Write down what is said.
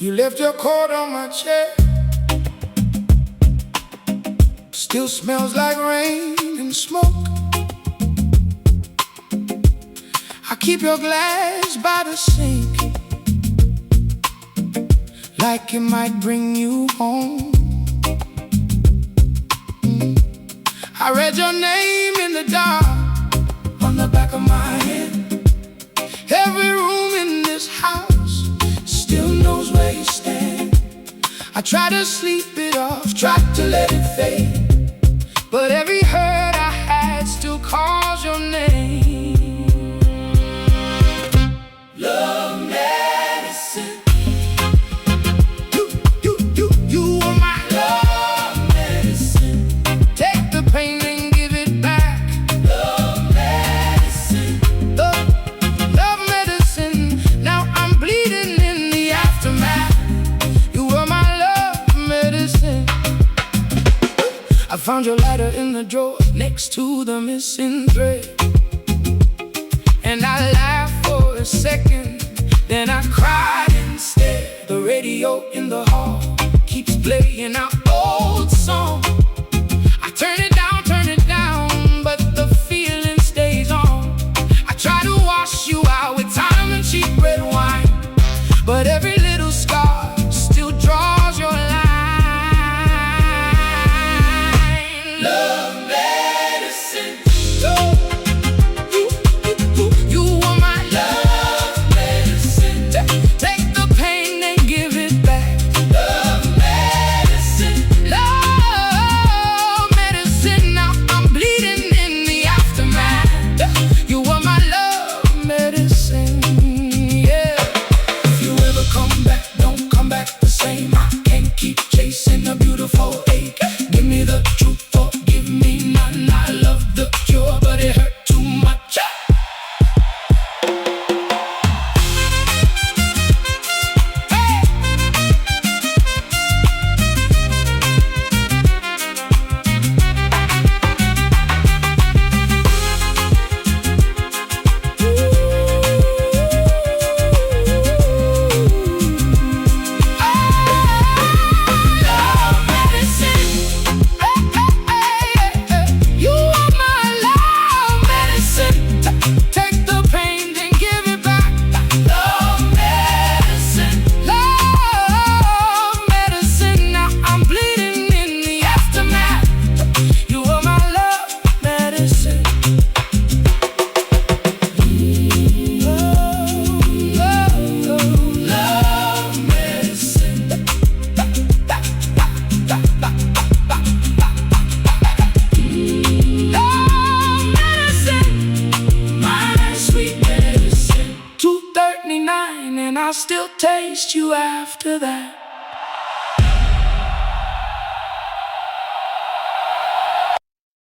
You left your coat on my chair. Still smells like rain and smoke. I keep your glass by the sink, like it might bring you home. I read your name in the dark on the back of my head. Every room in this house still knows where you stand. I try to sleep it off, try to let it fade, but every hurt I had still calls your name. Love medicine. You are my love medicine. Take the pain and give it back. Love medicine. Love medicine. Now I'm bleeding in the aftermath. You are my love medicine. I found your lighter in the drawer next to the missing thread, and I laughed for a second, then I cried instead. The radio in the hall keeps playing our old song. I turn it down, but the feeling stays on. I try to wash you out with time and cheap red wine, but every little scar still draws your line. Love medicine. You are my love medicine. Take the pain and give it back. Love medicine. Love medicine. Now I'm bleeding in the aftermath. You are my love medicine. Yeah. If you ever come back, don't come back the same. I can't keep chasing a beautiful ache. Give me the truth or give me none. I love the cure, but it hurt too much. Love medicine. You are my love medicine. Take the pain and give it back. Love medicine. Love medicine. Now I'm bleeding in the aftermath. You are my love medicine. Love medicine. Love medicine. My sweet medicine. 2:39 and I still taste you after that.